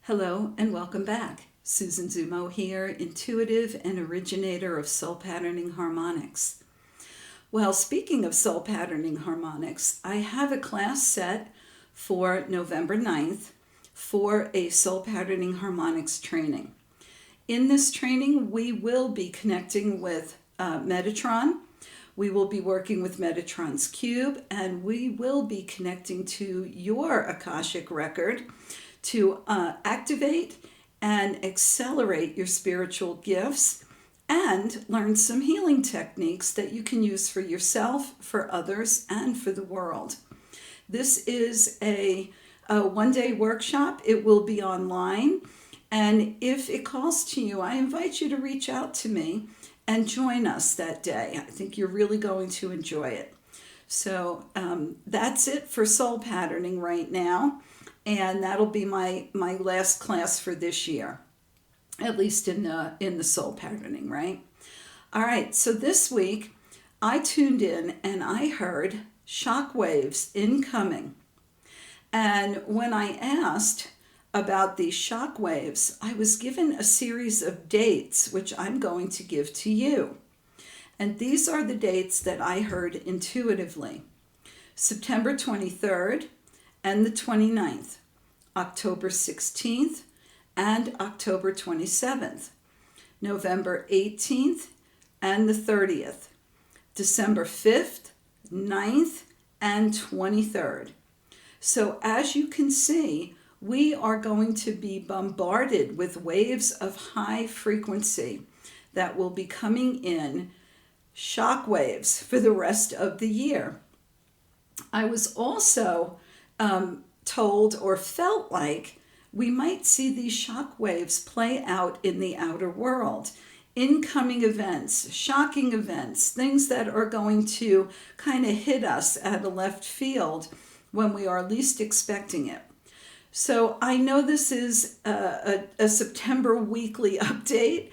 Hello and welcome back. Susan Zummo here, intuitive and originator of soul patterning harmonics. Well, speaking of soul patterning harmonics, I have a class set for November 9th for a soul patterning harmonics training. In this training, we will be connecting with Metatron. We will be working with Metatron's cube, and we will be connecting to your Akashic record to activate and accelerate your spiritual gifts and learn some healing techniques that you can use for yourself, for others, and for the world. This is a one-day workshop. It will be online, and if it calls to you, I invite you to reach out to me and join us that day. I think you're really going to enjoy it. So that's it for soul patterning right now. And that'll be my last class for this year, at least in the soul patterning, right? All right, so this week I tuned in and I heard shock waves incoming. And when I asked about these shock waves, I was given a series of dates, which I'm going to give to you. And these are the dates that I heard intuitively. September 23rd, and the 29th, October 16th, and October 27th, November 18th, and the 30th, December 5th, 9th, and 23rd. So as you can see, we are going to be bombarded with waves of high frequency that will be coming in, shock waves, for the rest of the year. I was also told or felt like we might see these shock waves play out in the outer world. Incoming events, shocking events, things that are going to kind of hit us at a left field when we are least expecting it. So I know this is a September weekly update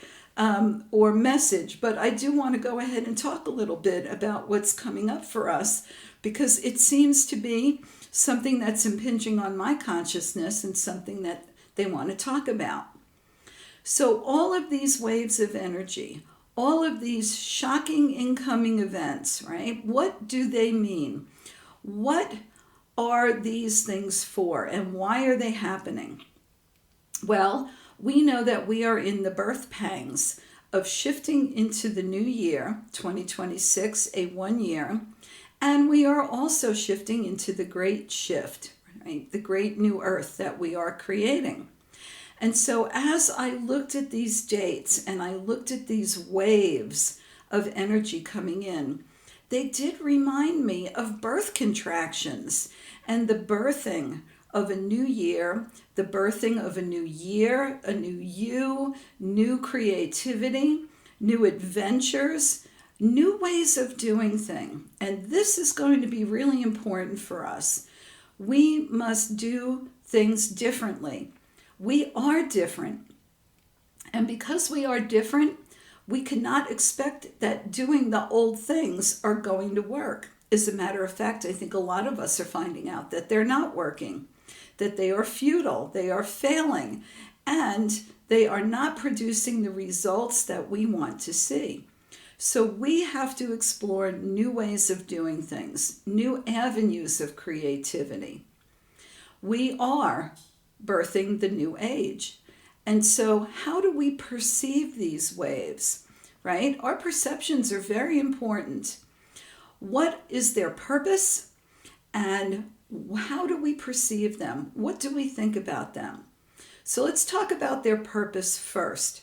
or message, but I do want to go ahead and talk a little bit about what's coming up for us, because it seems to be something that's impinging on my consciousness and something that they want to talk about. So all of these waves of energy, all of these shocking incoming events, right? What do they mean? What are these things for, and why are they happening? Well, we know that we are in the birth pangs of shifting into the new year, 2026, a 1 year, and we are also shifting into the great shift, right? The great new earth that we are creating. And so as I looked at these dates and I looked at these waves of energy coming in, they did remind me of birth contractions and the birthing of a new year, the birthing of a new year, a new you, new creativity, new adventures, new ways of doing things. And this is going to be really important for us. We must do things differently. We are different. And because we are different, we cannot expect that doing the old things are going to work. As a matter of fact, I think a lot of us are finding out that they're not working, that they are futile, they are failing, and they are not producing the results that we want to see. So we have to explore new ways of doing things, new avenues of creativity. We are birthing the new age. And so how do we perceive these waves, right? Our perceptions are very important. What is their purpose, and how do we perceive them? What do we think about them? So let's talk about their purpose first.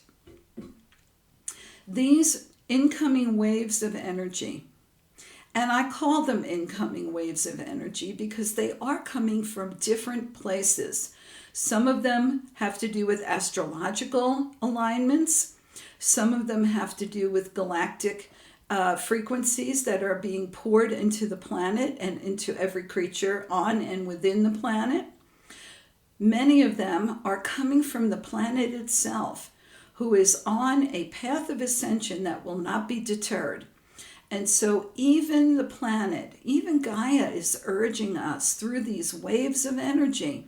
These incoming waves of energy, and I call them incoming waves of energy because they are coming from different places. Some of them have to do with astrological alignments. Some of them have to do with galactic frequencies that are being poured into the planet and into every creature on and within the planet. Many of them are coming from the planet itself, who is on a path of ascension that will not be deterred. And so even the planet, even Gaia, is urging us through these waves of energy,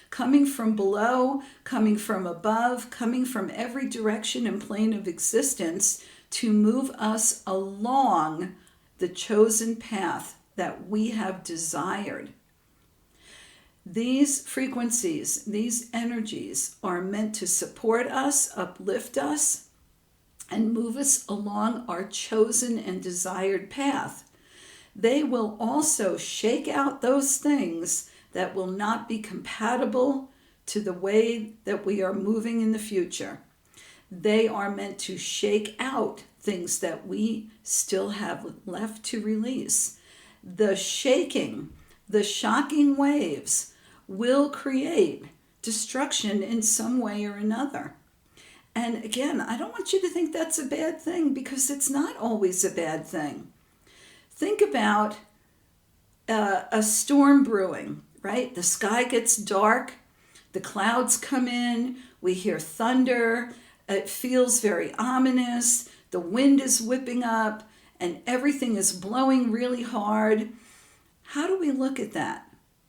coming from below, coming from above, coming from every direction and plane of existence to move us along the chosen path that we have desired. These frequencies, these energies are meant to support us, uplift us, and move us along our chosen and desired path. They will also shake out those things that will not be compatible to the way that we are moving in the future. They are meant to shake out things that we still have left to release. The shaking, the shocking waves will create destruction in some way or another. And again, I don't want you to think that's a bad thing, because it's not always a bad thing. Think about a storm brewing, right? The sky gets dark, the clouds come in, we hear thunder, it feels very ominous, the wind is whipping up, and everything is blowing really hard. How do we look at that?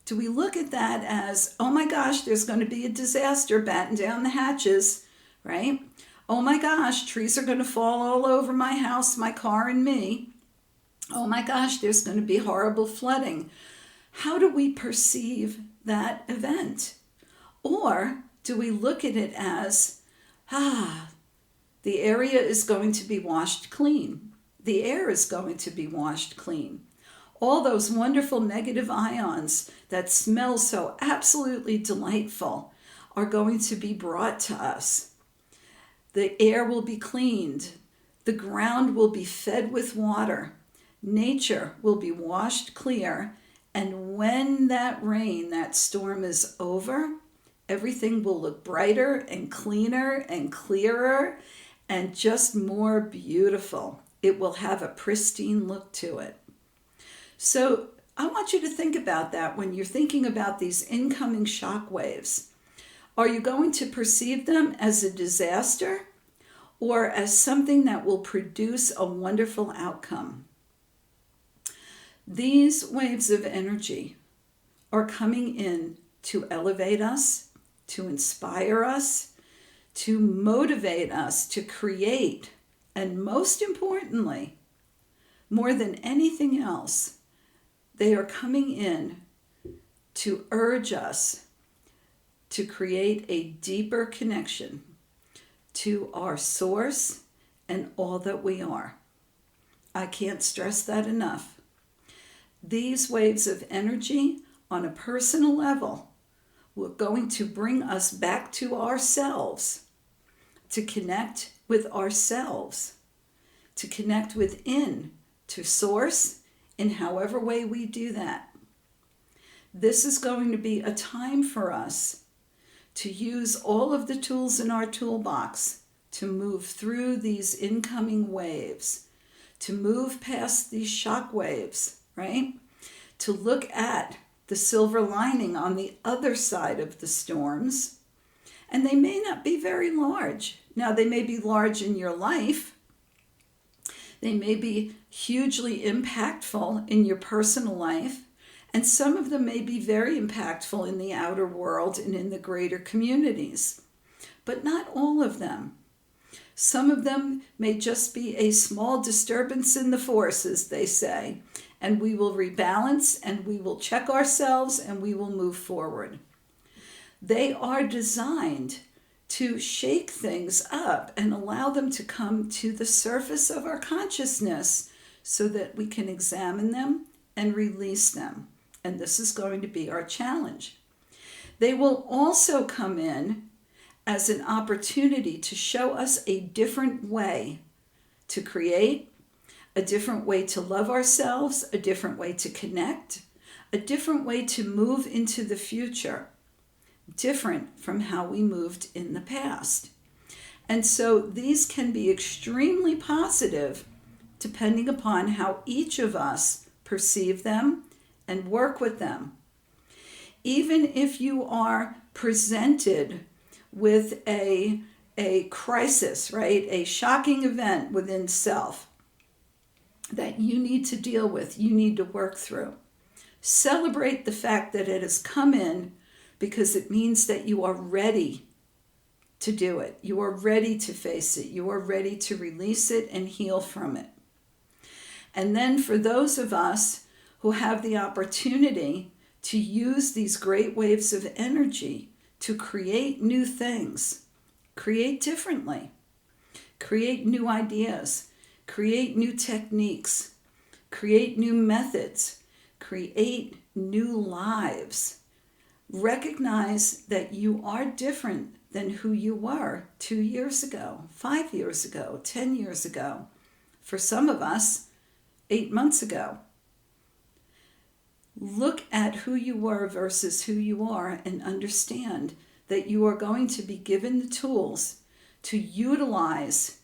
Do we look at that as, oh my gosh, there's going to be a disaster, batten down the hatches, right? Oh my gosh, trees are going to fall all over my house, my car, and me. Oh my gosh, there's going to be horrible flooding. How do we perceive that event? Or do we look at it as, the area is going to be washed clean. The air is going to be washed clean. All those wonderful negative ions that smell so absolutely delightful are going to be brought to us. The air will be cleaned. The ground will be fed with water. Nature will be washed clear. And when that rain, that storm is over, everything will look brighter and cleaner and clearer and just more beautiful. It will have a pristine look to it. So I want you to think about that when you're thinking about these incoming shock waves. Are you going to perceive them as a disaster or as something that will produce a wonderful outcome? These waves of energy are coming in to elevate us, to inspire us, to motivate us to create, and most importantly, more than anything else, they are coming in to urge us to create a deeper connection to our source and all that we are. I can't stress that enough. These waves of energy on a personal level are going to bring us back to ourselves, to connect with ourselves, to connect within, to source, in however way we do that. This is going to be a time for us to use all of the tools in our toolbox to move through these incoming waves, to move past these shock waves, right? To look at the silver lining on the other side of the storms. And they may not be very large. Now, they may be large in your life. They may be hugely impactful in your personal life. And some of them may be very impactful in the outer world and in the greater communities. But not all of them. Some of them may just be a small disturbance in the force, as they say. And we will rebalance, and we will check ourselves, and we will move forward. They are designed to shake things up and allow them to come to the surface of our consciousness so that we can examine them and release them. And this is going to be our challenge. They will also come in as an opportunity to show us a different way to create, a different way to love ourselves, a different way to connect, a different way to move into the future, different from how we moved in the past. And so these can be extremely positive depending upon how each of us perceive them and work with them. Even if you are presented with a crisis, right? A shocking event within self that you need to deal with, you need to work through. Celebrate the fact that it has come in because it means that you are ready to do it. You are ready to face it. You are ready to release it and heal from it. And then for those of us who have the opportunity to use these great waves of energy to create new things, create differently, create new ideas, create new techniques, create new methods, create new lives. Recognize that you are different than who you were 2 years ago, 5 years ago, 10 years ago. For some of us, 8 months ago. Look at who you were versus who you are and understand that you are going to be given the tools to utilize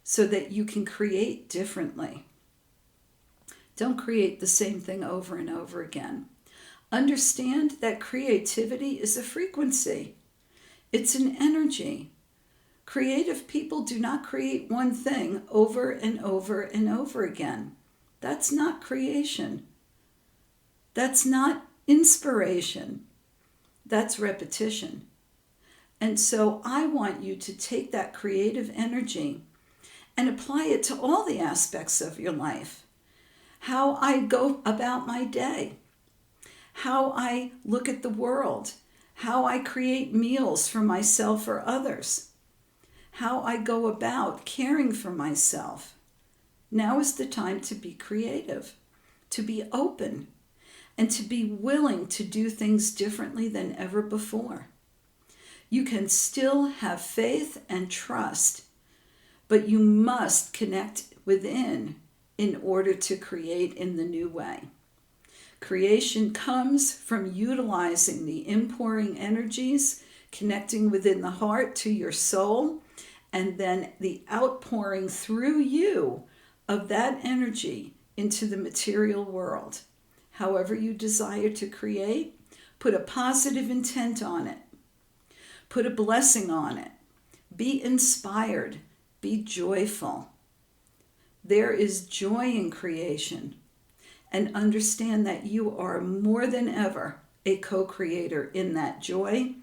so that you can create differently. Don't create the same thing over and over again. Understand that creativity is a frequency. It's an energy. Creative people do not create one thing over and over and over again. That's not creation. That's not inspiration. That's repetition. And so I want you to take that creative energy and apply it to all the aspects of your life. How I go about my day, how I look at the world, how I create meals for myself or others, how I go about caring for myself. Now is the time to be creative, to be open, and to be willing to do things differently than ever before. You can still have faith and trust, but you must connect within in order to create in the new way. Creation comes from utilizing the inpouring energies, connecting within the heart to your soul, and then the outpouring through you of that energy into the material world. However you desire to create, put a positive intent on it. Put a blessing on it. Be inspired. Be joyful. There is joy in creation. And understand that you are more than ever a co-creator in that joy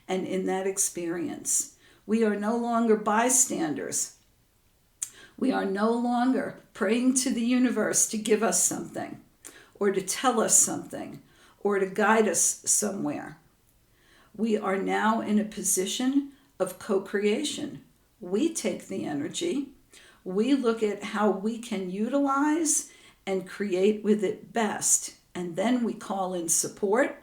and in that experience. We are no longer bystanders. We are no longer praying to the universe to give us something, or to tell us something, or to guide us somewhere. We are now in a position of co-creation. We take the energy, we look at how we can utilize and create with it best, and then we call in support,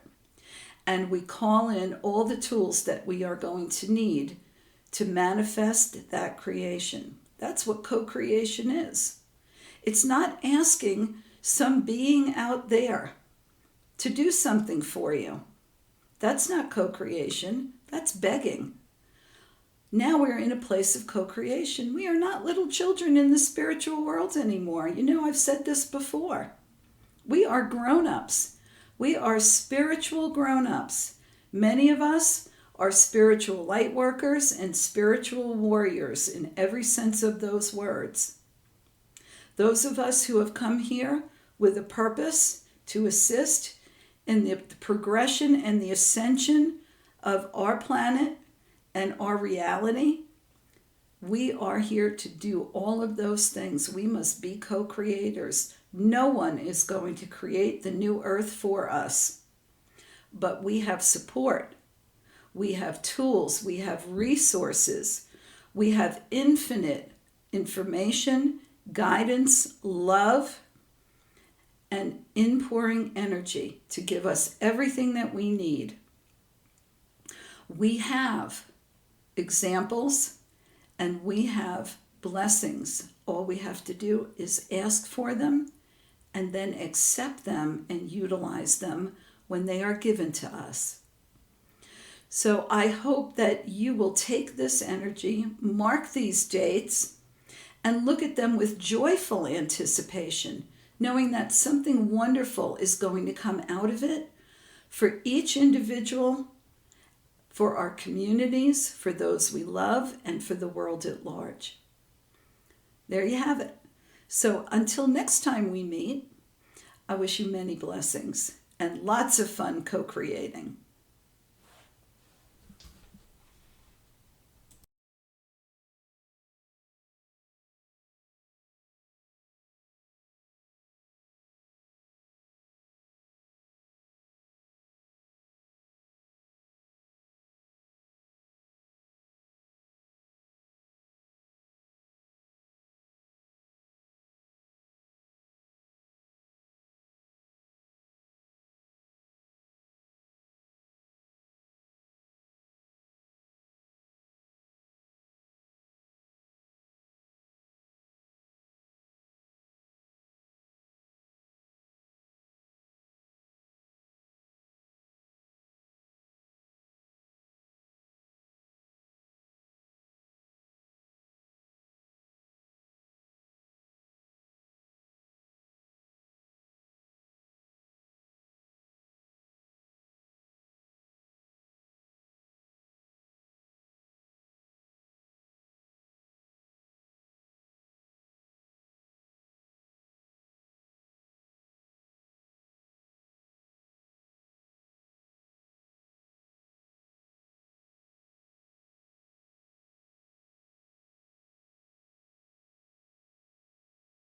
and we call in all the tools that we are going to need to manifest that creation. That's what co-creation is. It's not asking some being out there to do something for you. That's not co-creation. That's begging. Now we're in a place of co-creation. We are not little children in the spiritual world anymore. You know, I've said this before. We are grown-ups. We are spiritual grown-ups. Many of us are spiritual light workers and spiritual warriors in every sense of those words. Those of us who have come here with a purpose to assist in the progression and the ascension of our planet and our reality, we are here to do all of those things. We must be co-creators. No one is going to create the new earth for us, but we have support. We have tools. We have resources. We have infinite information, guidance, love, and inpouring energy to give us everything that we need. We have examples and we have blessings. All we have to do is ask for them and then accept them and utilize them when they are given to us. So I hope that you will take this energy, mark these dates, and look at them with joyful anticipation, knowing that something wonderful is going to come out of it for each individual, for our communities, for those we love, and for the world at large. There you have it. So until next time we meet, I wish you many blessings and lots of fun co-creating.